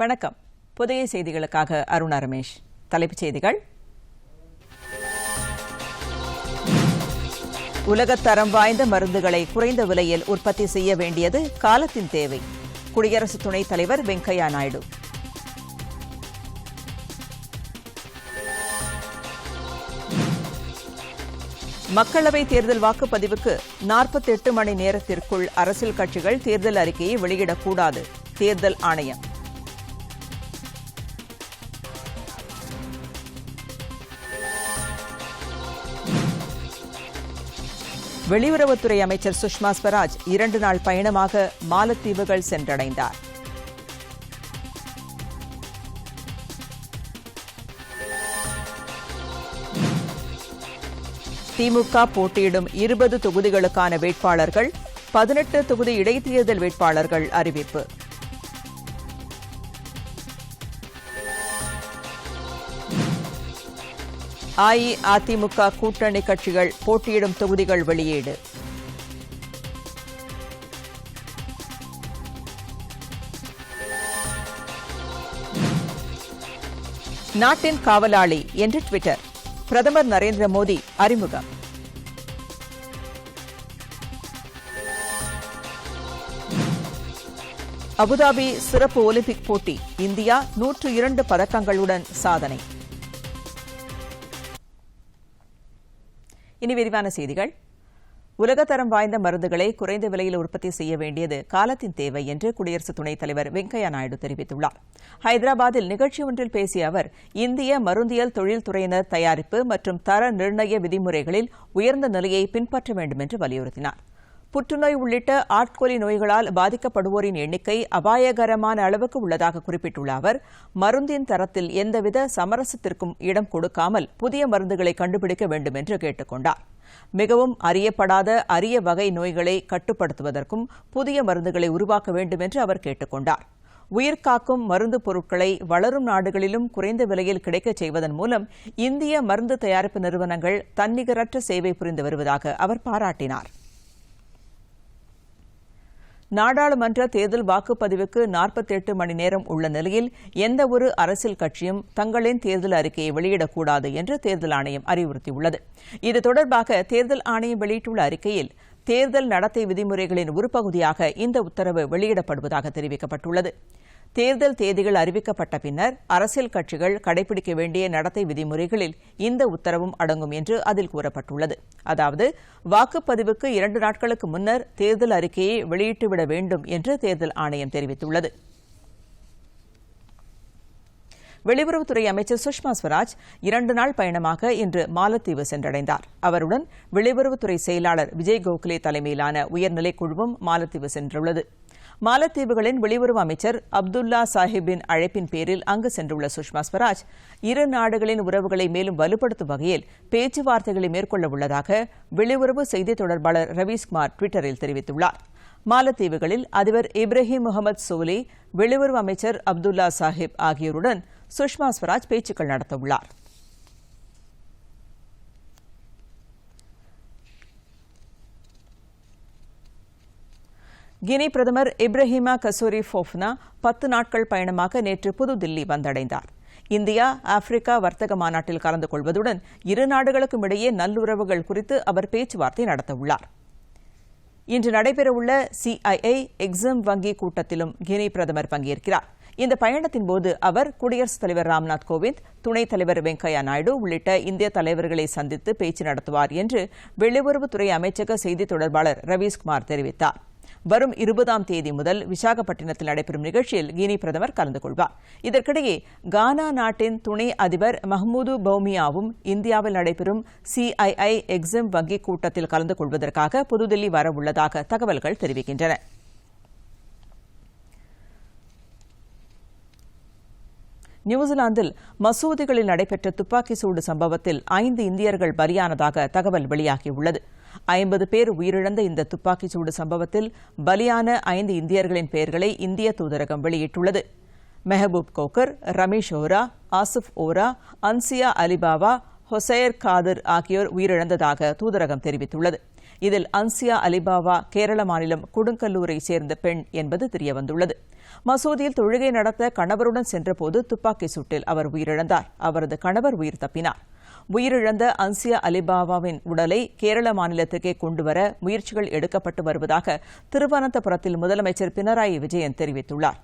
வணக்கம். புதிய செய்திகளுக்காக அருணா ரமேஷ். தலைப்புச் செய்திகள். உலகத்தரம் வாய்ந்த மருந்துகளை குறைந்த விலையில் உற்பத்தி செய்ய வேண்டியது காலத்தின் தேவை. குடியரசு துணைத் தலைவர் வெங்கையா நாயுடு. மக்களவைத் தேர்தல் வாக்குப்பதிவுக்கு 48 மணி நேரத்திற்குள் அரசியல் கட்சிகள் தேர்தல் அறிக்கையை வெளியிடக்கூடாது. தேர்தல் ஆணையம். வெளியுறவுத்துறை அமைச்சர் சுஷ்மா ஸ்வராஜ் 2 நாள் பயணமாக மாலத்தீவுகள் சென்றடைந்தார். திமுக போட்டியிடும் 20 தொகுதிகளுக்கான வேட்பாளர்கள், 18 தொகுதி இடைத்தேர்தல் வேட்பாளர்கள் அறிவிப்பு. அஇஅதிமுக கூட்டணி கட்சிகள் போட்டியிடும் தொகுதிகள் வெளியீடு. நாட்டின் காவலாளி என்று ட்விட்டர் பிரதமர் நரேந்திர மோடி அறிமுகம். அபுதாபி சிறப்பு ஒலிம்பிக் போட்டி, இந்தியா 102 பதக்கங்களுடன் சாதனை. இனி விரிவான செய்திகள். உலகத்தரம் வாய்ந்த மருந்துகளை குறைந்த விலையில் உற்பத்தி செய்ய வேண்டியது காலத்தின் தேவை என்று குடியரசு துணைத் தலைவர் வெங்கையா நாயுடு தெரிவித்துள்ளார். ஹைதராபாத்தில் நிகழ்ச்சி ஒன்றில் பேசிய அவர், இந்திய மருந்தியல் தொழில்துறையினர் தயாரிப்பு மற்றும் தர நிர்ணய விதிமுறைகளில் உயர்ந்த நிலையை பின்பற்ற வேண்டும் என்று வலியுறுத்தினார். புற்றுநோய் உள்ளிட்ட ஆட்கொல்லி நோய்களால் பாதிக்கப்படுவோரின் எண்ணிக்கை அபாயகரமான அளவுக்கு உள்ளதாக குறிப்பிட்டுள்ள அவர், மருந்தின் தரத்தில் எந்தவித சமரசத்திற்கும் இடம் கொடுக்காமல் புதிய மருந்துகளை கண்டுபிடிக்க வேண்டும் என்று கேட்டுக் கொண்டார். மிகவும் அறியப்படாத அரிய வகை நோய்களை கட்டுப்படுத்துவதற்கும் புதிய மருந்துகளை உருவாக்க வேண்டும் என்று அவர் கேட்டுக் கொண்டார். உயிர்காக்கும் மருந்து பொருட்களை வளரும் நாடுகளிலும் குறைந்த விலையில் கிடைக்கச் செய்வதன் மூலம் இந்திய மருந்து தயாரிப்பு நிறுவனங்கள் தன்னிகரற்ற சேவை புரிந்து வருவதாக அவர் பாராட்டினார். நாடாளுமன்ற தேர்தல் வாக்குப்பதிவுக்கு 48 மணி நேரம் உள்ள நிலையில் எந்தவொரு அரசியல் கட்சியும் தங்களின் தேர்தல் அறிக்கையை வெளியிடக்கூடாது என்று தேர்தல் ஆணையம் அறிவுறுத்தியுள்ளது. இது தொடர்பாக தேர்தல் ஆணையம் வெளியிட்டுள்ள அறிக்கையில், தேர்தல் நடத்தை விதிமுறைகளின் ஒரு பகுதியாக இந்த உத்தரவு வெளியிடப்படுவதாக தெரிவிக்கப்பட்டுள்ளது. தேர்தல் தேதிகள் அறிவிக்கப்பட்ட பின்னர் அரசியல் கட்சிகள் கடைபிடிக்க வேண்டிய நடத்தை விதிமுறைகளில் இந்த உத்தரவும் அடங்கும் என்று அதில் கூறப்பட்டுள்ளது. அதாவது, வாக்குப்பதிவுக்கு 2 நாட்களுக்கு முன்னர் தேர்தல் அறிக்கையை வெளியிட்டுவிட வேண்டும் என்று தேர்தல் ஆணையம் தெரிவித்துள்ளது. வெளியுறவுத்துறை அமைச்சர் சுஷ்மா ஸ்வராஜ் 2 நாள் பயணமாக இன்று மாலத்தீவு சென்றடைந்தார். அவருடன் வெளியுறவுத்துறை செயலாளர் விஜய் கோகலே தலைமையிலான உயர்நிலைக் குழுவும் மாலத்தீவு சென்றுள்ளது. மாலத்தீவுகளின் வெளியுறவு அமைச்சர் அப்துல்லா சாஹிப்பின் அழைப்பின் பேரில் அங்கு சென்றுள்ள சுஷ்மா ஸ்வராஜ், 2 நாடுகளின் உறவுகளை மேலும் வலுப்படுத்தும் வகையில் பேச்சுவார்த்தைகளை மேற்கொள்ள உள்ளதாக வெளியுறவு செய்தி தொடர்பாளர் ரவீஸ்குமார் ட்விட்டரில் தெரிவித்துள்ளார். மாலத்தீவுகளில் அதிபர் இப்ராஹிம் முகமது சோலி, வெளியுறவு அமைச்சர் அப்துல்லா சாஹிப் ஆகியோருடன் சுஷ்மா ஸ்வராஜ் பேச்சுக்கள் நடத்தவுள்ளார். கினி பிரதமர் இப்ராஹிமா கசோரி ஃபோஃப்னா 10 நாட்கள் பயணமாக நேற்று புதுதில்லி வந்தடைந்தார். இந்தியா ஆப்பிரிக்கா வர்த்தக மாநாட்டில் கலந்து கொள்வதுடன் 2 நாடுகளுக்கும் இடையே நல்லுறவுகள் குறித்து அவர் பேச்சுவார்த்தை நடத்தவுள்ளார். இன்று நடைபெறவுள்ள CIA எக்ஸிம் வங்கி கூட்டத்திலும் கினி பிரதமர் பங்கேற்கிறார். இந்த பயணத்தின்போது அவர் குடியரசுத் தலைவர் ராம்நாத் கோவிந்த், துணைத் தலைவர் வெங்கையா நாயுடு உள்ளிட்ட இந்திய தலைவர்களை சந்தித்து பேச்சு நடத்துவார் என்று வெளியுறவுத்துறை அமைச்சக செய்தி தொடர்பாளர் ரவீஸ்குமார் தெரிவித்தார். வரும் 20ஆம் தேதி முதல் விசாகப்பட்டினத்தில் நடைபெறும் நிகழ்ச்சியில் கினி பிரதமர் கலந்து கொள்வார். இதற்கிடையே கானா நாட்டின் துணை அதிபர் மஹ்மூது பௌமியாவும் இந்தியாவில் நடைபெறும் CIA எக்ஸிம் வங்கி கூட்டத்தில் கலந்து கொள்வதற்காக புதுதில்லி வரவுள்ளதாக தகவல்கள் தெரிவிக்கின்றன. நியூசிலாந்தில் மசூதிகளில் நடைபெற்ற துப்பாக்கி சூடு சம்பவத்தில் 5 இந்தியர்கள் பலியானதாக தகவல் வெளியாகியுள்ளது. 50 பேர் உயிரிழந்த இந்த துப்பாக்கிச் சூடு சம்பவத்தில் பலியான 5 இந்தியர்களின் பெயர்களை இந்திய தூதரகம் வெளியிட்டுள்ளது. மெஹபூப் கோக்கர், ரமேஷ் ஓரா, ஆசிப் ஓரா, அன்சியா அலிபாவா, ஹொசைர் காதிர் ஆகியோர் உயிரிழந்ததாக தூதரகம் தெரிவித்துள்ளது. இதில் அன்சியா அலிபாபா கேரள மாநிலம் கொடுங்கல்லூரை சேர்ந்த பெண் என்பது தெரியவந்துள்ளது. மசூதியில் தொழுகை நடத்த கணவருடன் சென்றபோது துப்பாக்கி சூட்டில் அவர் உயிரிழந்தார். அவரது கணவர் உயிர் தப்பினார். உயிரிழந்த அன்சியா அலிபாபாவின் உடலை கேரள மாநிலத்துக்கே கொண்டுவர முயற்சிகள் எடுக்கப்பட்டு வருவதாக திருவனந்தபுரத்தில் முதலமைச்சர் பினராயி விஜயன் தெரிவித்துள்ளார்.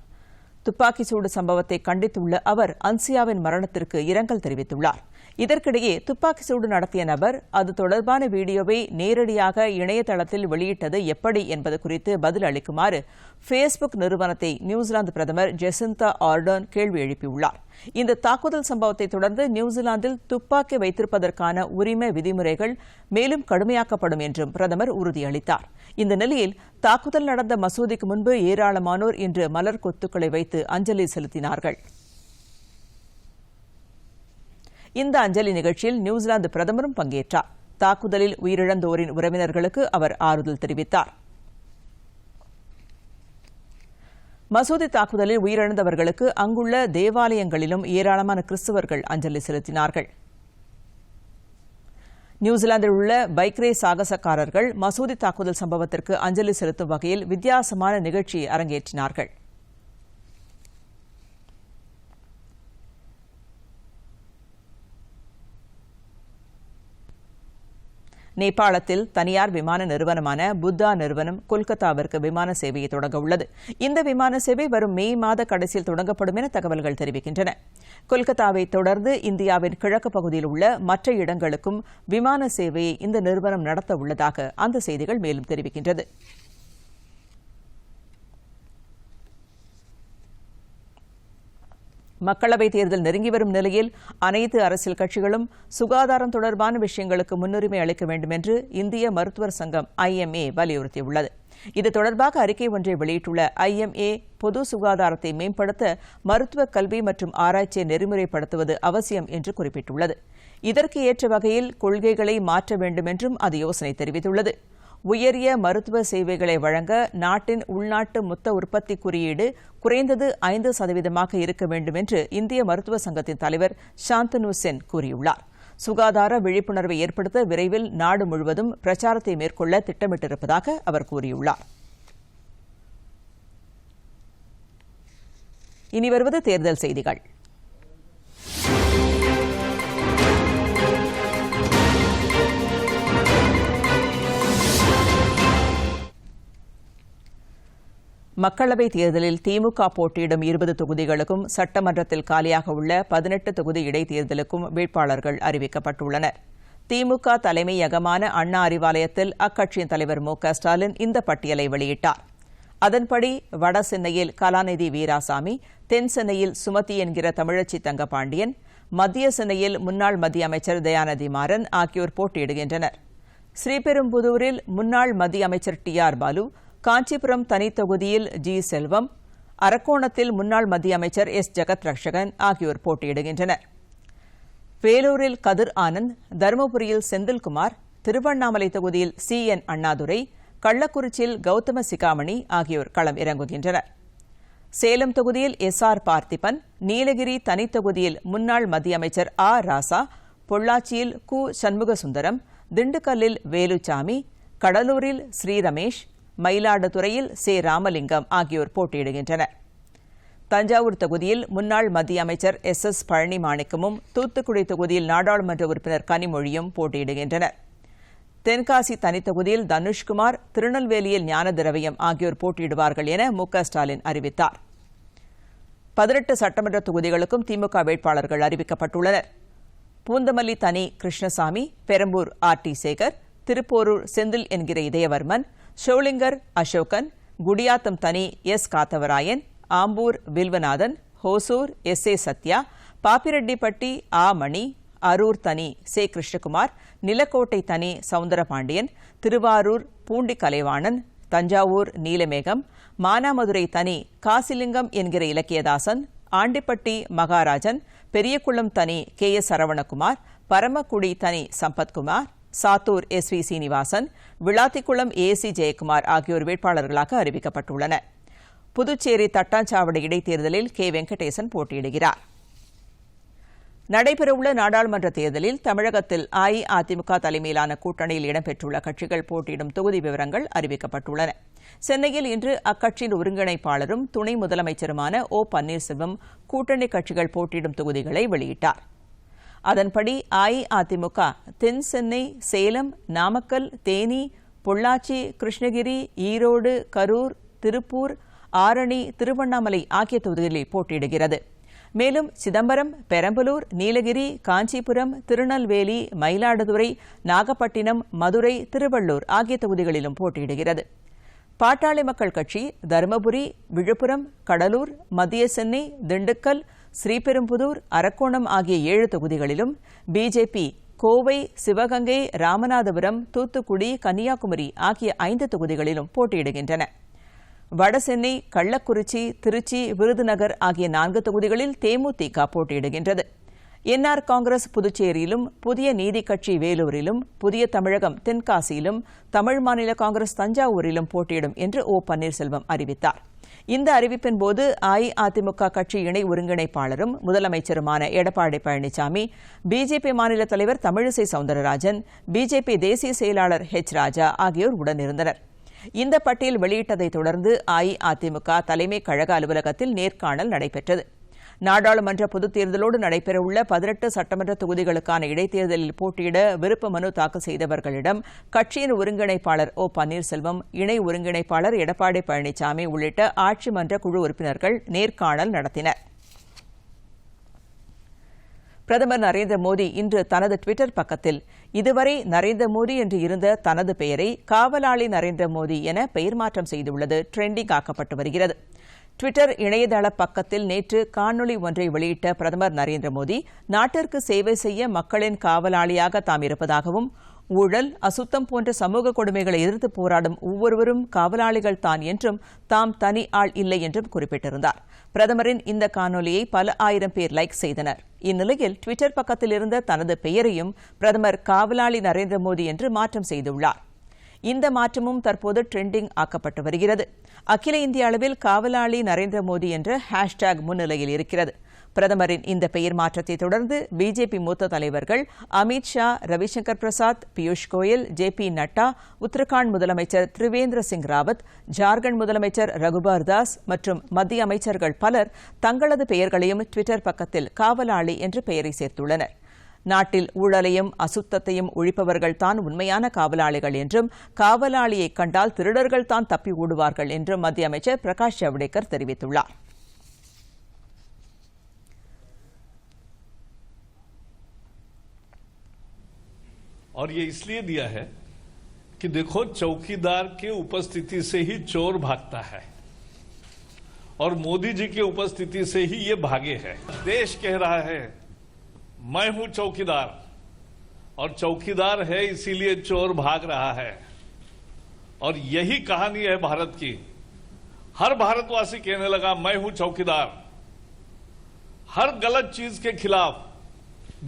துப்பாக்கி சூடு சம்பவத்தை கண்டித்துள்ள அவர் அன்சியாவின் மரணத்திற்கு இரங்கல் தெரிவித்துள்ளார். இதற்கிடையே துப்பாக்கி சூடு நடத்திய நபர் அது தொடர்பான வீடியோவை நேரடியாக இணையதளத்தில் வெளியிட்டது எப்படி என்பது குறித்து பதில் அளிக்குமாறு ஃபேஸ்புக் நிறுவனத்தை நியூசிலாந்து பிரதமர் ஜெசிந்தா ஆர்டர்ன் கேள்வி எழுப்பியுள்ளார். இந்த தாக்குதல் சம்பவத்தை தொடர்ந்து நியூசிலாந்தில் துப்பாக்கி வைத்திருப்பதற்கான உரிமை விதிமுறைகள் மேலும் கடுமையாக்கப்படும் என்றும் பிரதமர் உறுதியளித்தார். இந்த நிலையில் தாக்குதல் நடந்த மசூதிக்கு முன்பு ஏராளமானோர் இன்று மலர் கொத்துக்களை வைத்து அஞ்சலி செலுத்தினார்கள். இந்த அஞ்சலி நிகழ்ச்சியில் நியூசிலாந்து பிரதமரும் பங்கேற்றார். தாக்குதலில் உயிரிழந்தோரின் உறவினர்களுக்கு அவர் ஆறுதல் தெரிவித்தார். மசூதி தாக்குதலில் உயிரிழந்தவர்களுக்கு அங்குள்ள தேவாலயங்களிலும் ஏராளமான கிறிஸ்தவர்கள் அஞ்சலி செலுத்தினார்கள். நியூசிலாந்தில் உள்ள பைக்ரே சாகசக்காரர்கள் மசூதி தாக்குதல் சம்பவத்திற்கு அஞ்சலி செலுத்தும் வகையில் வித்தியாசமான நிகழ்ச்சியை அரங்கேற்றினார்கள். நேபாளத்தில் தனியார் விமான நிறுவனமான புத்தா நிறுவனம் கொல்கத்தாவிற்கு விமான சேவையை தொடங்க உள்ளது. இந்த விமான சேவை வரும் மே மாத கடைசியில் தொடங்கப்படும் என தகவல்கள் தெரிவிக்கின்றன. கொல்கத்தாவை தொடர்ந்து இந்தியாவின் கிழக்கு பகுதியில் உள்ள மற்ற இடங்களுக்கும் விமான சேவையை இந்த நிறுவனம் நடத்த உள்ளதாக அந்த செய்திகள் மேலும் தெரிவிக்கின்றது. மக்களவைத் தேர்தல் நெருங்கி வரும் நிலையில் அனைத்து அரசியல் கட்சிகளும் சுகாதாரம் தொடர்பான விஷயங்களுக்கு முன்னுரிமை அளிக்க வேண்டும் என்று இந்திய மருத்துவர் சங்கம் IMA வலியுறுத்தியுள்ளது. இது தொடர்பாக அறிக்கை ஒன்றை வெளியிட்டுள்ள IMA பொது சுகாதாரத்தை மேம்படுத்த மருத்துவ கல்வி மற்றும் ஆராய்ச்சியை நெறிமுறைப்படுத்துவது அவசியம் என்று குறிப்பிட்டுள்ளது. இதற்கு ஏற்ற வகையில் கொள்கைகளை மாற்ற வேண்டும் என்றும் அது யோசனை தெரிவித்துள்ளது. உயரிய மருத்துவ சேவைகளை வழங்க நாட்டின் உள்நாட்டு மொத்த உற்பத்தி குறியீடு குறைந்தது 5% இருக்க வேண்டும் என்று இந்திய மருத்துவ சங்கத்தின் தலைவர் சாந்தனு சென் கூறியுள்ளார். சுகாதார விழிப்புணர்வை ஏற்படுத்த விரைவில் நாடு முழுவதும் பிரச்சாரத்தை மேற்கொள்ள திட்டமிட்டிருப்பதாக அவர் கூறியுள்ளார். இனி வருவது தேர்தல் செய்திகள். மக்களவைத் தேர்தலில் திமுக போட்டியிடும் 20 தொகுதிகளுக்கும் சட்டமன்றத்தில் காலியாக உள்ள 18 தொகுதி இடைத்தேர்தலுக்கும் வேட்பாளர்கள் அறிவிக்கப்பட்டுள்ளனர். திமுக தலைமையகமான அண்ணா அறிவாலயத்தில் அக்கட்சியின் தலைவர் மு.க.ஸ்டாலின் இந்த பட்டியலை வெளியிட்டார். அதன்படி வட சென்னையில் கலாநிதி வீராசாமி, தென் சென்னையில் சுமதி என்கிற தமிழச்சி தங்கபாண்டியன், மத்திய சென்னையில் முன்னாள் மத்திய அமைச்சர் தயாநிதி மாறன் ஆகியோர் போட்டியிடுகின்றனர். ஸ்ரீபெரும்புதூரில் முன்னாள் மத்திய அமைச்சர் TR பாலு, காஞ்சிபுரம் தனி தொகுதியில் G. செல்வம், அரக்கோணத்தில் முன்னாள் மத்திய அமைச்சர் S. ஜெகத் ரட்சகன் ஆகியோர் போட்டியிடுகின்றனர். வேலூரில் கதிர் ஆனந்த், தருமபுரியில் செந்தில்குமார், திருவண்ணாமலை தொகுதியில் CN அண்ணாதுரை, கள்ளக்குறிச்சியில் கௌதம சிகாமணி ஆகியோர் களம் இறங்குகின்றனர். சேலம் தொகுதியில் SR பார்த்திபன், நீலகிரி தனி தொகுதியில் முன்னாள் மத்திய அமைச்சர் ஆ. ராசா, பொள்ளாச்சியில் கு. சண்முகசுந்தரம், திண்டுக்கல்லில் வேலுச்சாமி, கடலூரில் ஸ்ரீ ரமேஷ், மயிலாடுதுறையில் சே. ராமலிங்கம் ஆகியோர் போட்டியிடுகின்றனர். தஞ்சாவூர் தொகுதியில் முன்னாள் மத்திய அமைச்சர் SS. பழனி மாணிக்கமும், தூத்துக்குடி தொகுதியில் நாடாளுமன்ற உறுப்பினர் கனிமொழியும் போட்டியிடுகின்றனர். தென்காசி தனித்தொகுதியில் தனுஷ்குமார், திருநெல்வேலியில் ஞான திரவியம் ஆகியோர் போட்டியிடுவார்கள் என மு.க.ஸ்டாலின் அறிவித்தார். 18 சட்டமன்ற தொகுதிகளுக்கும் திமுக வேட்பாளர்கள் அறிவிக்கப்பட்டுள்ளனர். பூந்தமல்லி தனி கிருஷ்ணசாமி, பெரம்பூர் R.T. சேகர், திருப்போரூர் செந்தில் என்கிற இதயவர்மன், ஷோலிங்கர் அசோகன், குடியாத்தம் தனி S. காத்தவராயன், ஆம்பூர் வில்வநாதன், ஹோசூர் S.A. சத்யா, பாப்பிரெட்டிப்பட்டி ஆ. மணி, அரூர் தனி சே. கிருஷ்ணகுமார், நிலக்கோட்டை தனி சவுந்தரபாண்டியன், திருவாரூர் பூண்டி கலைவாணன், தஞ்சாவூர் நீலமேகம், மானாமதுரை தனி காசிலிங்கம் என்கிற இலக்கியதாசன், ஆண்டிப்பட்டி மகாராஜன், பெரியகுளம் தனி K.S. சரவணகுமார், பரமக்குடி தனி சம்பத்குமார், சாத்தூர் S.V. சீனிவாசன், விளாத்திக்குளம் A.C. ஜெயக்குமார் ஆகியோர் வேட்பாளர்களாக அறிவிக்கப்பட்டுள்ளனர். புதுச்சேரி தட்டாஞ்சாவடி இடைத்தேர்தலில் K. வெங்கடேசன் போட்டியிடுகிறார். நடைபெறவுள்ள நாடாளுமன்ற தேர்தலில் தமிழகத்தில் அஇஅதிமுக தலைமையிலான கூட்டணியில் இடம்பெற்றுள்ள கட்சிகள் போட்டியிடும் தொகுதி விவரங்கள் அறிவிக்கப்பட்டுள்ளன. சென்னையில் இன்று அக்கட்சியின் ஒருங்கிணைப்பாளரும் துணை முதலமைச்சருமான ஓ பன்னீர்செல்வம் கூட்டணி கட்சிகள் போட்டியிடும் தொகுதிகளை வெளியிட்டார். அதன்படி அஇஅதிமுக தென் சென்னை, சேலம், நாமக்கல், தேனி, பொள்ளாச்சி, கிருஷ்ணகிரி, ஈரோடு, கரூர், திருப்பூர், ஆரணி, திருவண்ணாமலை ஆகிய தொகுதிகளில் போட்டியிடுகிறது. மேலும் சிதம்பரம், பெரம்பலூர், நீலகிரி, காஞ்சிபுரம், திருநெல்வேலி, மயிலாடுதுறை, நாகப்பட்டினம், மதுரை, திருவள்ளூர் ஆகிய தொகுதிகளிலும் போட்டியிடுகிறது. பாட்டாளி மக்கள் கட்சி தருமபுரி, விழுப்புரம், கடலூர், மத்திய சென்னை, திண்டுக்கல், ஸ்ரீபெரும்புதூர், அரக்கோணம் ஆகிய 7 தொகுதிகளிலும், பிஜேபி கோவை, சிவகங்கை, ராமநாதபுரம், தூத்துக்குடி, கன்னியாகுமரி ஆகிய 5 தொகுதிகளிலும் போட்டியிடுகின்றன. வடசென்னை, கள்ளக்குறிச்சி, திருச்சி, விருதுநகர் ஆகிய 4 தொகுதிகளில் தேமுதிக போட்டியிடுகின்றது. என்ஆர் காங்கிரஸ் புதுச்சேரியிலும், புதிய நீதி கட்சி வேலூரிலும், புதிய தமிழகம் தென்காசியிலும், தமிழ் மாநில காங்கிரஸ் தஞ்சாவூரிலும் போட்டியிடும் என்று ஓ பன்னீர்செல்வம் அறிவித்தார். இந்த அறிவிப்பின் போது அஇஅதிமுக கட்சி இணை ஒருங்கிணைப்பாளரும் முதலமைச்சருமான எடப்பாடி பழனிசாமி, பிஜேபி மாநில தலைவர் தமிழிசை சவுந்தரராஜன், பிஜேபி தேசிய செயலாளர் ஹெச் ராஜா ஆகியோர் உடனிருந்தனர். இந்த பட்டியல் வெளியிட்டதைத் தொடர்ந்து அஇஅதிமுக தலைமை கழக அலுவலகத்தில் நேர்காணல் நடைபெற்றது. நாடாளுமன்ற பொதுத் தேர்தலோடு நடைபெறவுள்ள 18 சட்டமன்ற தொகுதிகளுக்கான இடைத்தேர்தலில் போட்டியிட விருப்ப மனு தாக்கல் செய்தவர்களிடம் கட்சியின் ஒருங்கிணைப்பாளர் ஓ பன்னீர்செல்வம், இணை ஒருங்கிணைப்பாளர் எடப்பாடி பழனிசாமி உள்ளிட்ட ஆட்சி மன்ற குழு உறுப்பினர்கள் நேர்காணல் நடத்தினர். பிரதமர் நரேந்திர மோடி இன்று தனது டுவிட்டர் பக்கத்தில் இதுவரை நரேந்திர மோடி என்று இருந்த தனது பெயரை காவலாளி நரேந்திர மோடி என பெயர் மாற்றம் செய்துள்ளது ட்ரெண்டிங் ஆக்கப்பட்டு வருகிறது. டுவிட்டர் இணையதள பக்கத்தில் நேற்று காணொலி ஒன்றை வெளியிட்ட பிரதமர் நரேந்திர மோடி, நாட்டிற்கு சேவை செய்ய மக்களின் காவலாளியாக தாம் இருப்பதாகவும், ஊழல், அசுத்தம் போன்ற சமூக கொடுமைகளை எதிர்த்து போராடும் ஒவ்வொருவரும் காவலாளிகள் தான் என்றும், தாம் தனி ஆள் இல்லை என்றும் குறிப்பிட்டிருந்தார். பிரதமரின் இந்த காணொலியை பல ஆயிரம் பேர் லைக் செய்தனர். இந்நிலையில் டுவிட்டர் பக்கத்தில் இருந்த தனது பெயரையும் பிரதமர் காவலாளி நரேந்திர மோடி என்று மாற்றம் செய்துள்ளார். இந்த மாற்றமும் தற்போது ட்ரெண்டிங் ஆக்கப்பட்டு வருகிறது. அகில இந்திய அளவில் காவலாளி நரேந்திர மோடி என்ற ஹேஷ்டேக் முன்னிலையில் இருக்கிறது. பிரதமரின் இந்த பெயர் மாற்றத்தை தொடர்ந்து பிஜேபி மூத்த தலைவர்கள் அமித் ஷா, ரவிசங்கர் பிரசாத், பியூஷ் கோயல், ஜே.பி. நட்டா, உத்தரகாண்ட் முதலமைச்சர் திரிவேந்திர சிங் ராவத், ஜார்க்கண்ட் முதலமைச்சர் ரகுபார் தாஸ் மற்றும் மத்திய அமைச்சர்கள் பலர் தங்களது பெயர்களையும் டுவிட்டர் பக்கத்தில் காவலாளி என்று பெயரை சேர்த்துள்ளனர். நாட்டில் ஊழலையும் அசுத்தத்தையும் ஒழிப்பவர்கள் தான் உண்மையான காவலாளிகள் என்றும், காவலாளியை கண்டால் திருடர்கள் தான் தப்பி ஓடுவார்கள் என்றும் மத்திய அமைச்சர் பிரகாஷ் ஜவடேகர் தெரிவித்துள்ளார். और ये इसलिए दिया है कि देखो, चौकीदार के उपस्थिति से ही चोर भागता है और मोदी जी की उपस्थिति से ही ये भागे हैं। देश कह रहा है मैं हूं चौकीदार, और चौकीदार है इसीलिए चोर भाग रहा है। और यही कहानी है भारत की। हर भारतवासी कहने लगा मैं हूं चौकीदार। हर गलत चीज के खिलाफ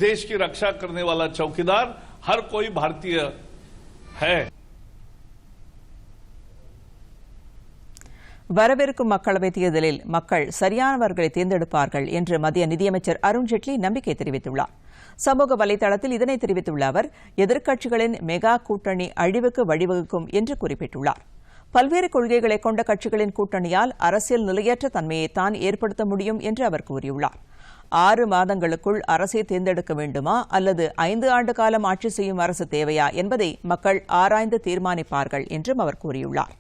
देश की रक्षा करने वाला चौकीदार हर कोई भारतीय है। வரவிருக்கும் மக்களவைத் தேர்தலில் மக்கள் சரியானவர்களை தேர்ந்தெடுப்பார்கள் என்று மத்திய நிதியமைச்சர் அருண்ஜேட்லி நம்பிக்கை தெரிவித்துள்ளார். சமூக வலைதளத்தில் இதனை தெரிவித்துள்ள அவர், எதிர்க்கட்சிகளின் மெகா கூட்டணி அழிவுக்கு வழிவகுக்கும் என்று குறிப்பிட்டுள்ளார். பல்வேறு கொள்கைகளை கொண்ட கட்சிகளின் கூட்டணியால் அரசியல் நிலையற்ற தன்மையைத்தான் ஏற்படுத்த முடியும் என்று அவர் கூறியுள்ளார். 6 மாதங்களுக்குள் அரசை தேர்ந்தெடுக்க வேண்டுமா அல்லது 5 ஆண்டு காலம் ஆட்சி செய்யும் அரசு தேவையா என்பதை மக்கள் ஆராய்ந்து தீர்மானிப்பார்கள் என்றும் அவர் கூறியுள்ளார்.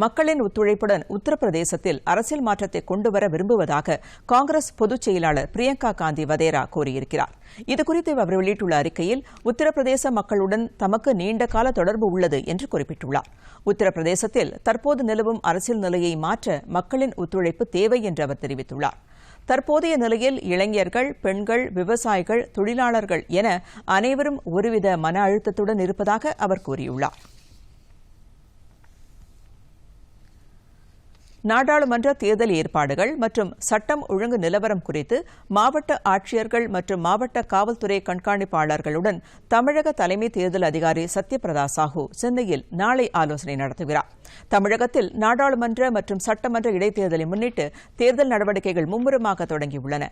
மக்களின் ஒத்துழைப்புடன் உத்தரப்பிரதேசத்தில் அரசியல் மாற்றத்தை கொண்டுவர விரும்புவதாக காங்கிரஸ் பொதுச் செயலாளர் பிரியங்கா காந்தி வதேரா கூறியிருக்கிறார். இதுகுறித்து அவர் வெளியிட்டுள்ள அறிக்கையில், உத்தரப்பிரதேச மக்களுடன் தமக்கு நீண்ட கால தொடர்பு உள்ளது என்று குறிப்பிட்டுள்ளார். உத்தரப்பிரதேசத்தில் தற்போது நிலவும் அரசியல் நிலையை மாற்ற மக்களின் ஒத்துழைப்பு தேவை என்று அவர் தெரிவித்துள்ளார். தற்போதைய நிலையில் இளைஞர்கள், பெண்கள், விவசாயிகள், தொழிலாளர்கள் என அனைவரும் ஒருவித மன அழுத்தத்துடன் இருப்பதாக அவர் கூறியுள்ளார். நாடாளுமன்ற தேர்தல் ஏற்பாடுகள் மற்றும் சட்டம் ஒழுங்கு நிலவரம் குறித்து மாவட்ட ஆட்சியர்கள் மற்றும் மாவட்ட காவல்துறை கண்காணிப்பாளர்களுடன் தமிழக தலைமை தேர்தல் அதிகாரி சத்யபிரதா சாஹூ சென்னையில் நாளை ஆலோசனை நடத்துகிறார். தமிழகத்தில் நாடாளுமன்ற மற்றும் சட்டமன்ற இடைத்தேர்தலை முன்னிட்டு தேர்தல் நடவடிக்கைகள் மும்முரமாக தொடங்கியுள்ளன.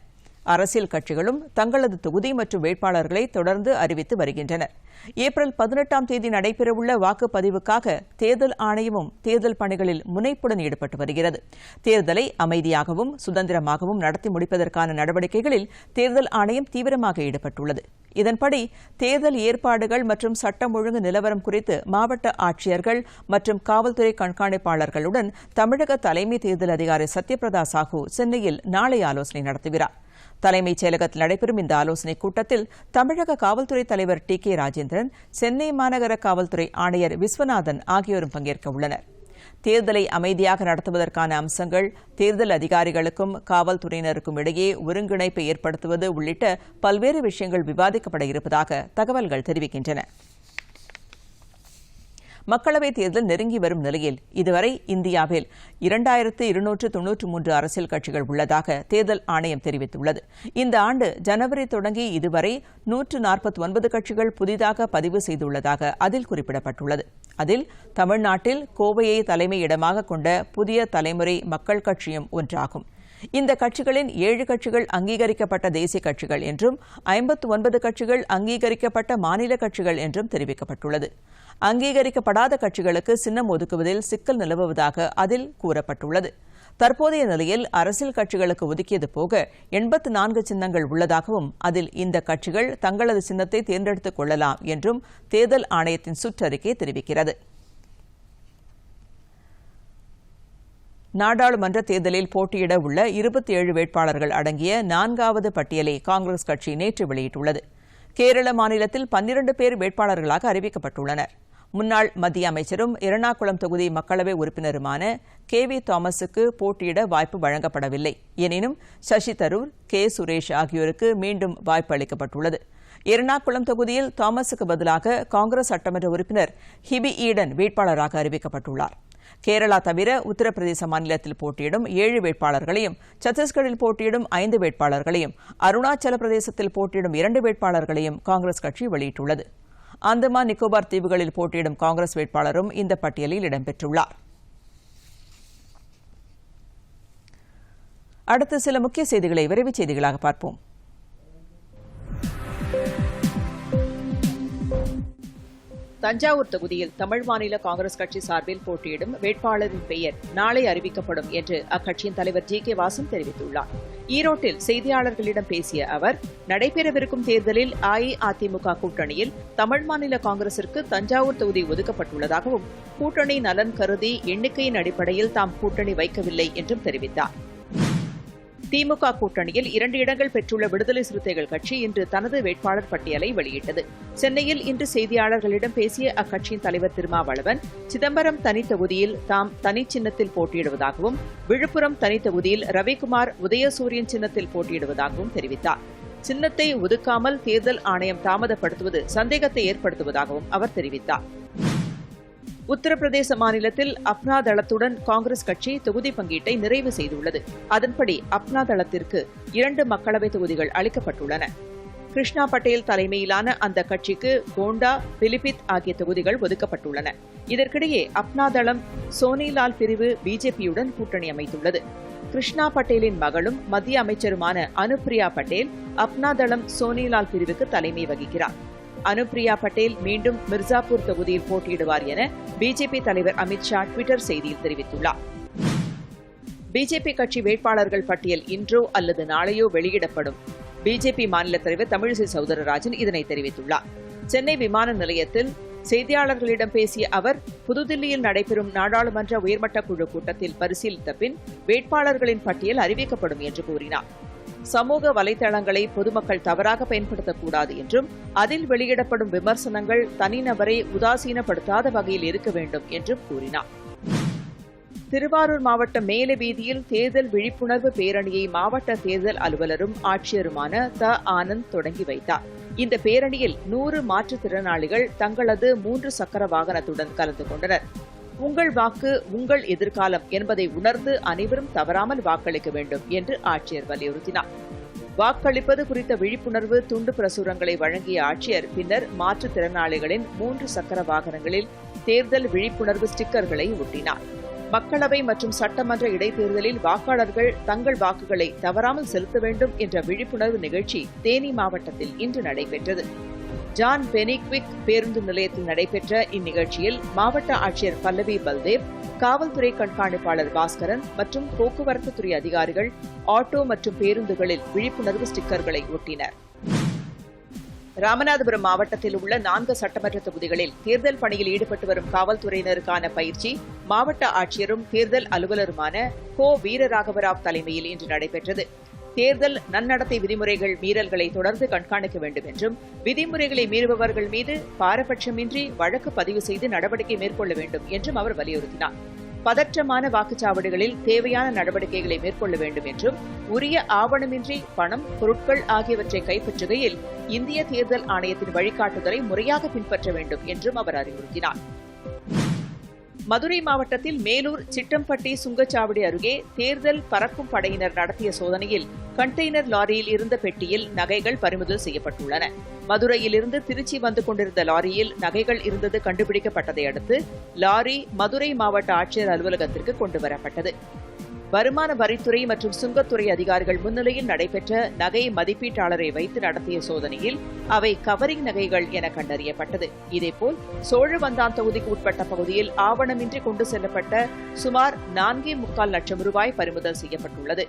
அரசியல் கட்சிகளும் தங்களது தொகுதி மற்றும் வேட்பாளர்களை தொடர்ந்து அறிவித்து வருகின்றனர். ஏப்ரல் 18ஆம் தேதி நடைபெறவுள்ள வாக்குப்பதிவுக்காக தேர்தல் ஆணையமும் தேர்தல் பணிகளில் முனைப்புடன் ஈடுபட்டு வருகிறது. தேர்தலை அமைதியாகவும் சுதந்திரமாகவும் நடத்தி முடிப்பதற்கான நடவடிக்கைகளில் தேர்தல் ஆணையம் தீவிரமாக ஈடுபட்டுள்ளது. இதன்படி தேர்தல் ஏற்பாடுகள் மற்றும் சட்டம் ஒழுங்கு நிலவரம் குறித்து மாவட்ட ஆட்சியர்கள் மற்றும் காவல்துறை கண்காணிப்பாளர்களுடன் தமிழக தலைமை தேர்தல் அதிகாரி சத்யபிரதா சாஹூ சென்னையில் நாளை ஆலோசனை நடத்துகிறார். தலைமைச் செயலகத்தில் நடைபெறும் இந்த ஆலோசனைக் கூட்டத்தில் தமிழக காவல்துறை தலைவர் டி கே ராஜேந்திரன், சென்னை மாநகர காவல்துறை ஆணையர் விஸ்வநாதன் ஆகியோரும் பங்கேற்க உள்ளனர். தேர்தலை அமைதியாக நடத்துவதற்கான அம்சங்கள், தேர்தல் அதிகாரிகளுக்கும் காவல்துறையினருக்கும் இடையே ஒருங்கிணைப்பை ஏற்படுத்துவது உள்ளிட்ட பல்வேறு விஷயங்கள் விவாதிக்கப்பட இருப்பதாக தகவல்கள் தெரிவிக்கின்றன. மக்களவைத் தேர்தல் நெருங்கி வரும் நிலையில் இதுவரை இந்தியாவில் 2293 அரசியல் கட்சிகள் உள்ளதாக தேர்தல் ஆணையம் தெரிவித்துள்ளது. இந்த ஆண்டு ஜனவரி தொடங்கி இதுவரை 149 கட்சிகள் புதிதாக பதிவு செய்துள்ளதாக அதில் குறிப்பிடப்பட்டுள்ளது. அதில் தமிழ்நாட்டில் கோவையை தலைமையிடமாக கொண்ட புதிய தலைமுறை மக்கள் கட்சியும் ஒன்றாகும். இந்த கட்சிகளின் 7 கட்சிகள் அங்கீகரிக்கப்பட்ட தேசிய கட்சிகள் என்றும் 59 கட்சிகள் அங்கீகரிக்கப்பட்ட மாநில கட்சிகள் என்றும் தெரிவிக்கப்பட்டுள்ளது. அங்கீகரிக்கப்படாத கட்சிகளுக்கு சின்னம் ஒதுக்குவதில் சிக்கல் நிலவுவதாக அதில் கூறப்பட்டுள்ளது. தற்போதைய நிலையில் அரசியல் கட்சிகளுக்கு ஒதுக்கியது போக 84 சின்னங்கள் உள்ளதாகவும் அதில் இந்த கட்சிகள் தங்களது சின்னத்தை தேர்ந்தெடுத்துக் கொள்ளலாம் என்றும் தேர்தல் ஆணையத்தின் சுற்றறிக்கை தெரிவிக்கிறது. நாடாளுமன்ற தேர்தலில் போட்டியிட உள்ள 27 வேட்பாளர்கள் அடங்கிய 4வது பட்டியலை காங்கிரஸ் கட்சி நேற்று வெளியிட்டுள்ளது. கேரள மாநிலத்தில் 12 பேர் வேட்பாளர்களாக அறிவிக்கப்பட்டுள்ளனர். முன்னாள் மத்திய அமைச்சரும் எர்ணாகுளம் தொகுதி மக்களவை உறுப்பினருமான KV தாமஸுக்கு போட்டியிட வாய்ப்பு வழங்கப்படவில்லை. எனினும் சசி தரூர், K சுரேஷ் ஆகியோருக்கு மீண்டும் வாய்ப்பு அளிக்கப்பட்டுள்ளது. எர்ணாகுளம் தொகுதியில் தாமஸுக்கு பதிலாக காங்கிரஸ் சட்டமன்ற உறுப்பினர் ஹிபி ஈடன் வேட்பாளராக அறிவிக்கப்பட்டுள்ளார். கேரளா தவிர உத்தரப்பிரதேச மாநிலத்தில் போட்டியிடும் 7 வேட்பாளர்களையும், சத்தீஸ்கரில் போட்டியிடும் 5 வேட்பாளர்களையும், அருணாச்சல பிரதேசத்தில் போட்டியிடும் 2 வேட்பாளர்களையும் காங்கிரஸ் கட்சி வெளியிட்டுள்ளது. அந்தமான் நிக்கோபார் தீவுகளில் போட்டியிடும் காங்கிரஸ் வேட்பாளரும் இந்த பட்டியலில் இடம்பெற்றுள்ளார். அடுத்த சில முக்கிய செய்திகளை விரைவுச் செய்திகளாக பார்ப்போம். தஞ்சாவூர் தொகுதியில் தமிழ் மாநில காங்கிரஸ் கட்சி சார்பில் போட்டியிடும் வேட்பாளரின் பெயர் நாளை அறிவிக்கப்படும் என்று அக்கட்சியின் தலைவர் ஜி கே வாசன் தெரிவித்துள்ளார். ஈரோட்டில் செய்தியாளர்களிடம் பேசிய அவர், நடைபெறவிருக்கும் தேர்தலில் அஇஅதிமுக கூட்டணியில் தமிழ் மாநில காங்கிரசிற்கு தஞ்சாவூர் தொகுதி ஒதுக்கப்பட்டுள்ளதாகவும், கூட்டணி நலன் கருதி எண்ணிக்கையின் அடிப்படையில் தாம் கூட்டணி வைக்கவில்லை என்றும் தெரிவித்தார். திமுக கூட்டணியில் 2 இடங்கள் பெற்றுள்ள விடுதலை சிறுத்தைகள் கட்சி இன்று தனது வேட்பாளர் பட்டியலை வெளியிட்டது. சென்னையில் இன்று செய்தியாளர்களிடம் பேசிய அக்கட்சியின் தலைவர் திருமாவளவன், சிதம்பரம் தனி தொகுதியில் தாம் தனி சின்னத்தில் போட்டியிடுவதாகவும், விழுப்புரம் தனி தொகுதியில் ரவிக்குமார் உதயசூரியன் சின்னத்தில் போட்டியிடுவதாகவும் தெரிவித்தார். சின்னத்தை ஒதுக்காமல் தேர்தல் ஆணையம் தாமதப்படுத்துவது சந்தேகத்தை ஏற்படுத்துவதாகவும் அவர் தெரிவித்தார். உத்தரப்பிரதேச மாநிலத்தில் அப்னா தளத்துடன் காங்கிரஸ் கட்சி தொகுதி பங்கீட்டை நிறைவு செய்துள்ளது. அதன்படி அப்னா தளத்திற்கு 2 மக்களவை தொகுதிகள் அளிக்கப்பட்டுள்ளன. கிருஷ்ணா பட்டேல் தலைமையிலான அந்த கட்சிக்கு கோண்டா, பிலிபித் ஆகிய தொகுதிகள் ஒதுக்கப்பட்டுள்ளன. இதற்கிடையே அப்னா தளம் சோனிலால் பிரிவு பிஜேபியுடன் கூட்டணி அமைத்துள்ளது. கிருஷ்ணா பட்டேலின் மகளும் மத்திய அமைச்சருமான அனுப்பிரியா பட்டேல் அப்னா தளம் சோனிலால் பிரிவுக்கு தலைமை வகிக்கிறார். அனுப்பிரியா பட்டேல் மீண்டும் மிர்சாப்பூர் தொகுதியில் போட்டியிடுவார் என பிஜேபி தலைவர் அமித்ஷா டுவிட்டர் செய்தியில் தெரிவித்துள்ளார். பிஜேபி கட்சி வேட்பாளர்கள் பட்டியல் இன்றோ அல்லது நாளையோ வெளியிடப்படும். பிஜேபி மாநில தலைவர் தமிழிசை சவுந்தரராஜன் இதனை தெரிவித்துள்ளார். சென்னை விமான நிலையத்தில் செய்தியாளர்களிடம் பேசிய அவர், புதுதில்லியில் நடைபெறும் நாடாளுமன்ற உயர்மட்ட குழு கூட்டத்தில் பரிசீலித்த பின் வேட்பாளர்களின் பட்டியல் அறிவிக்கப்படும் என்று கூறினார். சமூக வலைதளங்களை பொதுமக்கள் தவறாக பயன்படுத்தக்கூடாது என்றும், அதில் வெளியிடப்படும் விமர்சனங்கள் தனிநபரை உதாசீனப்படுத்தாத வகையில் இருக்க வேண்டும் என்றும் கூறினார். திருவாரூர் மாவட்டம் மேல வீதியில் தேர்தல் விழிப்புணர்வு பேரணியை மாவட்ட தேர்தல் அலுவலரும் ஆட்சியருமான த. ஆனந்த் தொடங்கி வைத்தார். இந்த பேரணியில் 100 மாற்றுத்திறனாளிகள் தங்களது 3 சக்கர வாகனத்துடன் கலந்து கொண்டனர். உங்கள் வாக்கு உங்கள் எதிர்காலம் என்பதை உணர்ந்து அனைவரும் தவறாமல் வாக்களிக்க வேண்டும் என்று ஆட்சியர் வலியுறுத்தினார். வாக்களிப்பது குறித்த விழிப்புணர்வு துண்டு பிரசுரங்களை வழங்கிய ஆட்சியர் பின்னர் மாற்றுத்திறனாளிகளின் 3 சக்கர வாகனங்களில் தேர்தல் விழிப்புணர்வு ஸ்டிக்கர்களை ஒட்டினார். மக்களவை மற்றும் சட்டமன்ற இடைத்தேர்தலில் வாக்காளர்கள் தங்கள் வாக்குகளை தவறாமல் செலுத்த வேண்டும் என்ற விழிப்புணர்வு நிகழ்ச்சி தேனி மாவட்டத்தில் இன்று நடைபெற்றது. ஜான் பெனிக்விக் பேருந்து நிலையத்தில் நடைபெற்ற இந்நிகழ்ச்சியில் மாவட்ட ஆட்சியர் பல்லவி பல்தேவ், காவல்துறை கண்காணிப்பாளர் பாஸ்கரன் மற்றும் போக்குவரத்து துறை அதிகாரிகள் ஆட்டோ மற்றும் பேருந்துகளில் விழிப்புணர்வு ஸ்டிக்கர்களை ஒட்டினர். ராமநாதபுரம் மாவட்டத்தில் உள்ள 4 சட்டமன்ற தொகுதிகளில் தேர்தல் பணியில் ஈடுபட்டு வரும் காவல்துறையினருக்கான பயிற்சி மாவட்ட ஆட்சியரும் தேர்தல் அலுவலருமான கோ வீரராகவராவ் தலைமையில் இன்று நடைபெற்றது. தேர்தல் நன்னடத்தை விதிமுறைகள் மீறல்களை தொடர்ந்து கண்காணிக்க வேண்டும் என்றும் விதிமுறைகளை மீறுபவர்கள் மீது பாரபட்சமின்றி வழக்கு பதிவு செய்து நடவடிக்கை மேற்கொள்ள வேண்டும் என்றும் அவர் வலியுறுத்தினார். பதற்றமான வாக்குச்சாவடிகளில் தேவையான நடவடிக்கைகளை மேற்கொள்ள வேண்டும் என்றும் உரிய ஆவணமின்றி பணம், பொருட்கள் ஆகியவற்றை கைப்பற்றுகையில் இந்திய தேர்தல் ஆணையத்தின் வழிகாட்டுதலை முறையாக பின்பற்ற வேண்டும் என்றும் அவர் அறிவுறுத்தினார். மதுரை மாவட்டத்தில் மேலூர் சிட்டம்பட்டி சுங்கச்சாவடி அருகே தேர்தல் பறக்கும் படையினர் நடத்திய சோதனையில் கண்டெய்னர் லாரியில் இருந்த பெட்டியில் நகைகள் பறிமுதல் செய்யப்பட்டுள்ளன. மதுரையிலிருந்து திருச்சி வந்து கொண்டிருந்த லாரியில் நகைகள் இருந்தது கண்டுபிடிக்கப்பட்டதை அடுத்து லாரி மதுரை மாவட்ட ஆட்சியர் அலுவலகத்திற்கு கொண்டுவரப்பட்டது. வருமான வரித்துறை மற்றும் சுங்கத்துறை அதிகாரிகள் முன்னிலையில் நடைபெற்ற நகை மதிப்பீட்டாளரை வைத்து நடத்திய சோதனையில் அவை கவரிங் நகைகள் என கண்டறியப்பட்டது. இதேபோல் சோழவந்தான் தொகுதிக்கு உட்பட்ட பகுதியில் ஆவணமின்றி கொண்டு செல்லப்பட்ட சுமார் 4.25 லட்சம் ரூபாய் பறிமுதல் செய்யப்பட்டுள்ளது.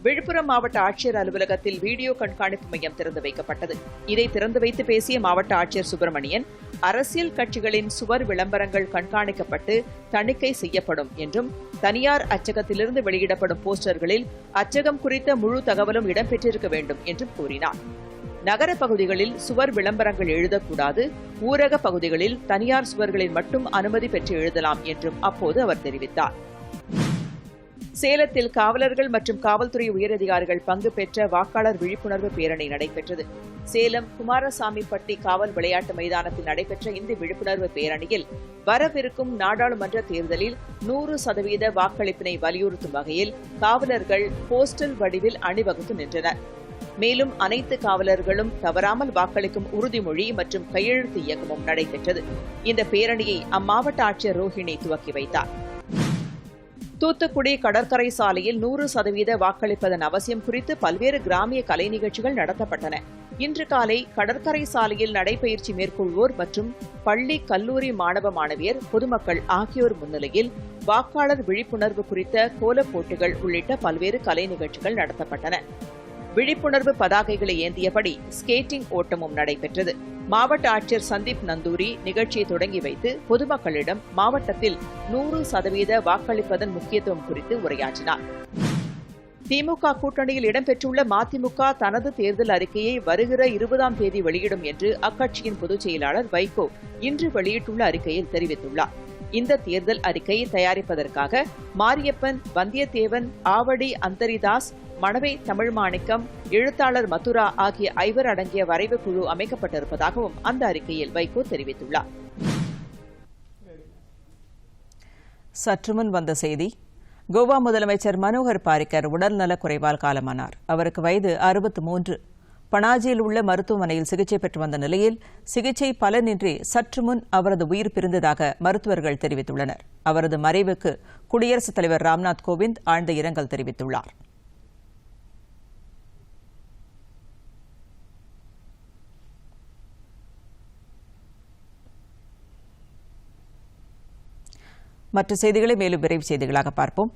விழுப்புரம் மாவட்ட ஆட்சியர் அலுவலகத்தில் வீடியோ கண்காணிப்பு மையம் திறந்து வைக்கப்பட்டது. இதை திறந்து வைத்து பேசிய மாவட்ட ஆட்சியர் சுப்பிரமணியன், அரசியல் கட்சிகளின் சுவர் விளம்பரங்கள் கண்காணிக்கப்பட்டு தணிக்கை செய்யப்படும் என்றும் தனியார் அச்சகத்திலிருந்து வெளியிடப்படும் போஸ்டர்களில் அச்சகம் குறித்த முழு தகவலும் இடம்பெற்றிருக்க வேண்டும் என்றும் கூறினார். நகர பகுதிகளில் சுவர் விளம்பரங்கள் எழுதக்கூடாது, ஊரக பகுதிகளில் தனியார் சுவர்களில் மட்டும் அனுமதி பெற்று எழுதலாம் என்றும் அப்போது அவர் தெரிவித்தார். சேலத்தில் காவலர்கள் மற்றும் காவல்துறை உயரதிகாரிகள் பங்கு பெற்ற வாக்காளர் விழிப்புணர்வு பேரணி நடைபெற்றது. சேலம் குமாரசாமிப்பட்டி காவல் விளையாட்டு மைதானத்தில் நடைபெற்ற இந்த விழிப்புணர்வு பேரணியில் வரவிருக்கும் நாடாளுமன்ற தேர்தலில் 100% வாக்களிப்பினை வலியுறுத்தும் வகையில் காவலர்கள் போஸ்டல் வடிவில் அணிவகுத்து நின்றனர். மேலும் அனைத்து காவலர்களும் தவறாமல் வாக்களிக்கும் உறுதிமொழி மற்றும் கையெழுத்து இயக்கமும் நடைபெற்றது. இந்த பேரணியை அம்மாவட்ட ஆட்சியர் ரோஹிணி துவக்கி வைத்தார். தூத்துக்குடி கடற்கரை சாலையில் 100% வாக்களிப்பதன் அவசியம் குறித்து பல்வேறு கிராமிய கலை நிகழ்ச்சிகள் நடத்தப்பட்டன. இன்று காலை கடற்கரை சாலையில் நடைபயிற்சி மேற்கொள்வோர் மற்றும் பள்ளி, கல்லூரி மாணவ மாணவியர், பொதுமக்கள் ஆகியோர் முன்னிலையில் வாக்காளர் விழிப்புணர்வு குறித்த கோலப் போட்டிகள் உள்ளிட்ட பல்வேறு கலை நிகழ்ச்சிகள் நடத்தப்பட்டன. விழிப்புணர்வு பதாகைகளை ஏந்தியபடி ஸ்கேட்டிங் ஓட்டமும் நடைபெற்றது. மாவட்ட ஆட்சியர் சந்தீப் நந்தூரி நிகழ்ச்சியை தொடங்கி வைத்து பொதுமக்களிடம் மாவட்டத்தில் 100% வாக்களிப்பதன் முக்கியத்துவம் குறித்து உரையாற்றினார். திமுக கூட்டணியில் இடம்பெற்றுள்ள மதிமுக தனது தேர்தல் அறிக்கையை வருகிற 20ஆம் தேதி வெளியிடும் என்று அக்கட்சியின் பொதுச் செயலாளர் வைகோ இன்று வெளியிட்டுள்ள அறிக்கையில் தெரிவித்துள்ளார். இந்த தேர்தல் அறிக்கையை தயாரிப்பதற்காக மாரியப்பன், வந்தியத்தேவன், ஆவடி அந்தரிதாஸ், மணவை தமிழ்மாணிக்கம், எழுத்தாளர் மதுரா ஆகிய 5 அடங்கிய வரைவு குழு அமைக்கப்பட்டிருப்பதாகவும் அந்த அறிக்கையில் வைகோ தெரிவித்துள்ளார். சற்றுமுன் வந்த செய்தி. கோவா முதலமைச்சர் மனோகர் பாரிக்கர் உடல்நலக் குறைவால் காலமானார். அவருக்கு வயது 63. பனாஜியில் உள்ள மருத்துவமனையில் சிகிச்சை பெற்று வந்த நிலையில் சிகிச்சை பலனின்றி சற்று முன் அவரது உயிர் பிரிந்ததாக மருத்துவர்கள் தெரிவித்துள்ளனர். அவரது மறைவுக்கு குடியரசுத் தலைவர் ராம்நாத் கோவிந்த் ஆழ்ந்த இரங்கல் தெரிவித்துள்ளார். மற்ற செய்திகளை மேலும் விரைவு செய்திகளாக பார்ப்போம்.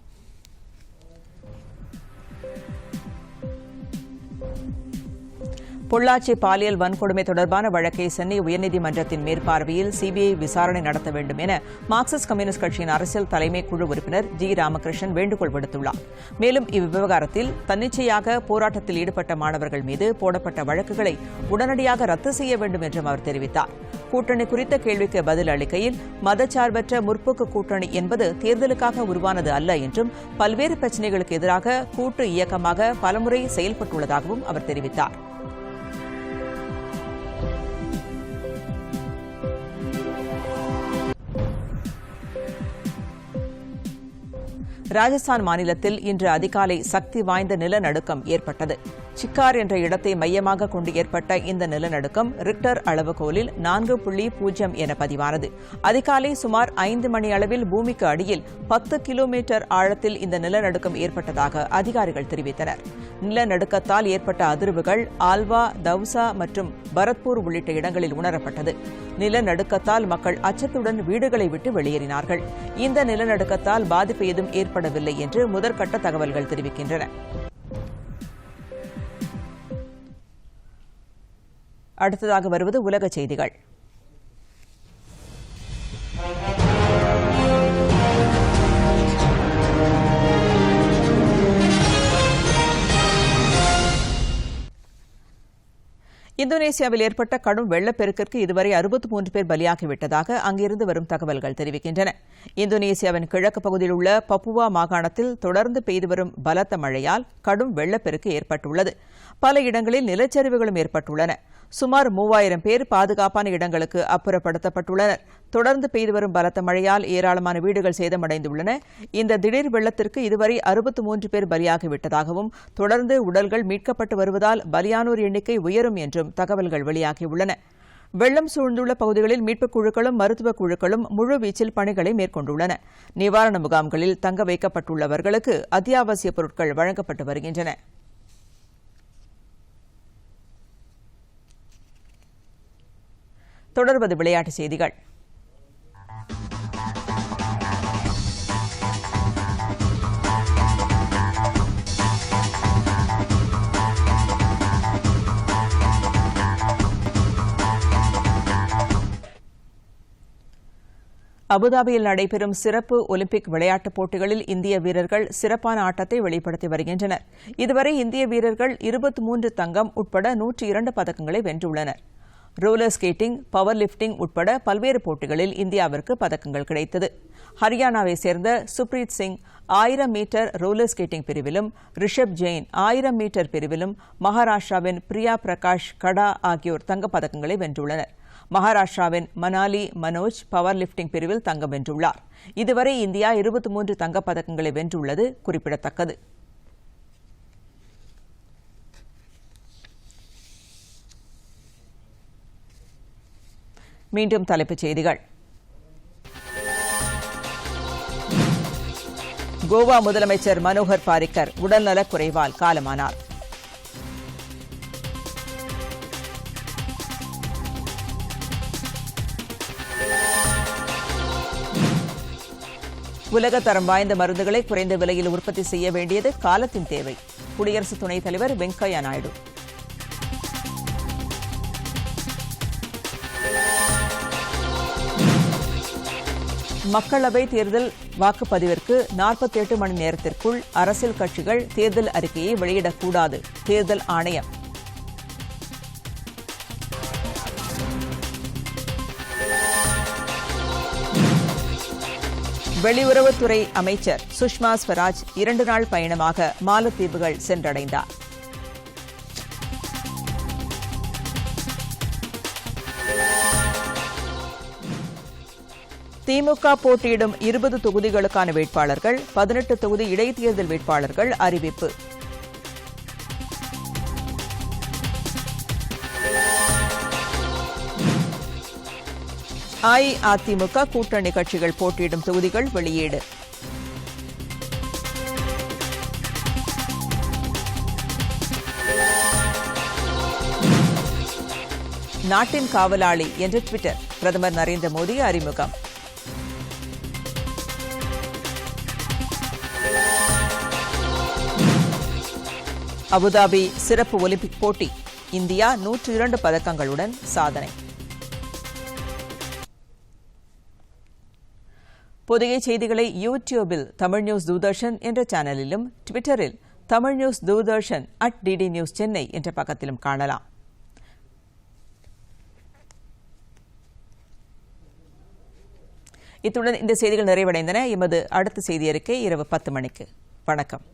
பொள்ளாச்சி பாலியல் வன்கொடுமை தொடர்பான வழக்கை சென்னை உயர்நீதிமன்றத்தின் மேற்பார்வையில் சிபிஐ விசாரணை நடத்த வேண்டும் என மார்க்சிஸ்ட் கம்யூனிஸ்ட் கட்சியின் அரசியல் தலைமை குழு உறுப்பினர் ஜி. ராமகிருஷ்ணன் வேண்டுகோள் விடுத்துள்ளார். மேலும் இவ்விவகாரத்தில் தன்னிச்சையாக போராட்டத்தில் ஈடுபட்ட மாணவர்கள் மீது போடப்பட்ட வழக்குகளை உடனடியாக ரத்து செய்ய வேண்டும் என்றும் அவர் தெரிவித்தார். கூட்டணி குறித்த கேள்விக்கு பதில் அளிக்கையில் மதச்சார்பற்ற முற்போக்கு கூட்டணி என்பது தேர்தலுக்காக உருவானது அல்ல என்றும் பல்வேறு பிரச்சினைகளுக்கு எதிராக கூட்டு இயக்கமாக பலமுறை செயல்பட்டுள்ளதாகவும் அவர் தெரிவித்தார். ராஜஸ்தான் மாநிலத்தில் இன்று அதிகாலை சக்தி வாய்ந்த நிலநடுக்கம் ஏற்பட்டது. சிக்கார் என்ற இடத்தை மையமாக கொண்டு ஏற்பட்ட இந்த நிலநடுக்கம் ரிக்டர் அளவுகோலில் 4.0 என பதிவானது. அதிகாலை சுமார் 5 மணி அளவில் பூமிக்கு அடியில் 10 கிலோமீட்டர் ஆழத்தில் இந்த நிலநடுக்கம் ஏற்பட்டதாக அதிகாரிகள் தெரிவித்தனர். நிலநடுக்கத்தால் ஏற்பட்ட அதிர்வுகள் ஆல்வா, தவ்சா மற்றும் பரத்பூர் உள்ளிட்ட இடங்களில் உணரப்பட்டது. நிலநடுக்கத்தால் மக்கள் அச்சத்துடன் வீடுகளை விட்டு வெளியேறினார்கள். இந்த நிலநடுக்கத்தால் பாதிப்பு ஏதும் ஏற்படவில்லை என்று முதற்கட்ட தகவல்கள் தெரிவிக்கின்றன. அடுத்ததாக வருவது உலக செய்திகள். இந்தோனேசியாவில் ஏற்பட்ட கடும் வெள்ளப்பெருக்கிற்கு இதுவரை 63 பேர் பலியாகிவிட்டதாக அங்கிருந்து வரும் தகவல்கள் தெரிவிக்கின்றன. இந்தோனேசியாவின் கிழக்கு பகுதியில் உள்ள பப்புவா மாகாணத்தில் தொடர்ந்து பெய்து வரும் பலத்த மழையால் கடும் வெள்ளப்பெருக்கு ஏற்பட்டுள்ளது. பல இடங்களில் நிலச்சரிவுகளும் ஏற்பட்டுள்ளன. சுமார் 3000 பேர் பாதுகாப்பான இடங்களுக்கு அப்புறப்படுத்தப்பட்டுள்ளனர். தொடர்ந்து பெய்து வரும் பலத்த மழையால் ஏராளமான வீடுகள் சேதமடைந்துள்ளன. இந்த திடீர் வெள்ளத்திற்கு இதுவரை 63 பேர் பலியாகிவிட்டதாகவும் தொடர்ந்து உடல்கள் மீட்கப்பட்டு வருவதால் பலியானோர் எண்ணிக்கை உயரும் என்றும் தகவல்கள் வெளியாகியுள்ளன. வெள்ளம் சூழ்ந்துள்ள பகுதிகளில் மீட்புக் குழுக்களும் மருத்துவக் குழுக்களும் முழுவீச்சில் பணிகளை மேற்கொண்டுள்ளன. நிவாரண முகாம்களில் தங்க வைக்கப்பட்டுள்ளவர்களுக்கு அத்தியாவசிய பொருட்கள் வழங்கப்பட்டு வருகின்றன. தொடர்வது விளையாட்டுச் செய்திகள். அபுதாபியில் நடைபெறும் சிறப்பு ஒலிம்பிக் விளையாட்டுப் போட்டிகளில் இந்திய வீரர்கள் சிறப்பான ஆட்டத்தை வெளிப்படுத்தி வருகின்றனர். இதுவரை இந்திய வீரர்கள் 23 தங்கம் உட்பட 102 பதக்கங்களை வென்றுள்ளனர். ரோலர் ஸ்கேட்டிங், பவர் லிப்டிங் உட்பட பல்வேறு போட்டிகளில் இந்தியாவிற்கு பதக்கங்கள் கிடைத்தது. ஹரியானாவை சேர்ந்த Supreet Singh 1000 metre roller skating பிரிவிலும், ரிஷப் ஜெயின் 1000 மீட்டர் பிரிவிலும், மகாராஷ்டிராவின் பிரியா பிரகாஷ் கடா ஆகியோர் தங்கப்பதக்கங்களை வென்றுள்ளனர். மகாராஷ்டிராவின் மனாலி மனோஜ் பவர் லிப்டிங் பிரிவில் தங்கம் வென்றுள்ளார். இதுவரை இந்தியா 23 தங்கப்பதக்கங்களை வென்றுள்ளது குறிப்பிடத்தக்கது. மீண்டும் தலைப்புச் செய்திகள். கோவா முதலமைச்சர் மனோகர் பாரிக்கர் உடல்நலக் குறைவால் காலமானார். உலகத்தரம் வாய்ந்த மருந்துகளை குறைந்த விலையில் உற்பத்தி செய்ய வேண்டியது காலத்தின் தேவை. குடியரசு துணைத் தலைவர் வெங்கையா நாயுடு. மக்களவை தேர்தல் வாக்குப்பதிவிற்கு 48 மணி நேரத்திற்குள் அரசியல் கட்சிகள் தேர்தல் அறிக்கையை வெளியிடக்கூடாது. தேர்தல் ஆணையம். வெளியுறவுத்துறை அமைச்சர் சுஷ்மா ஸ்வராஜ் 2 நாள் பயணமாக மாலத்தீவுகள் சென்றடைந்தார். திமுக போட்டியிடும் 20 தொகுதிகளுக்கான வேட்பாளர்கள், 18 தொகுதி இடைத்தேர்தல் வேட்பாளர்கள் அறிவிப்பு. அஇஅதிமுக கூட்டணி கட்சிகள் போட்டியிடும் தொகுதிகள் வெளியீடு. நாட்டின் காவலாளி என்று ட்விட்டர் பிரதமர் நரேந்திர மோடி அறிமுகம். அபுதாபி சிறப்பு ஒலிம்பிக் போட்டி, இந்தியா 102 பதக்கங்களுடன் சாதனை. பொதிகை செய்திகளை யூடியூபில் தமிழ் நியூஸ் தூர்தர்ஷன் என்ற சேனலிலும், ட்விட்டரில் Tamil news Doordarshan @DD news Chennai என்ற பக்கத்திலும் காணலாம். இத்துடன் இந்த செய்திகள் நிறைவடைந்தன. எமது அடுத்த செய்தி அறிக்கை இரவு 10 மணிக்கு. வணக்கம்.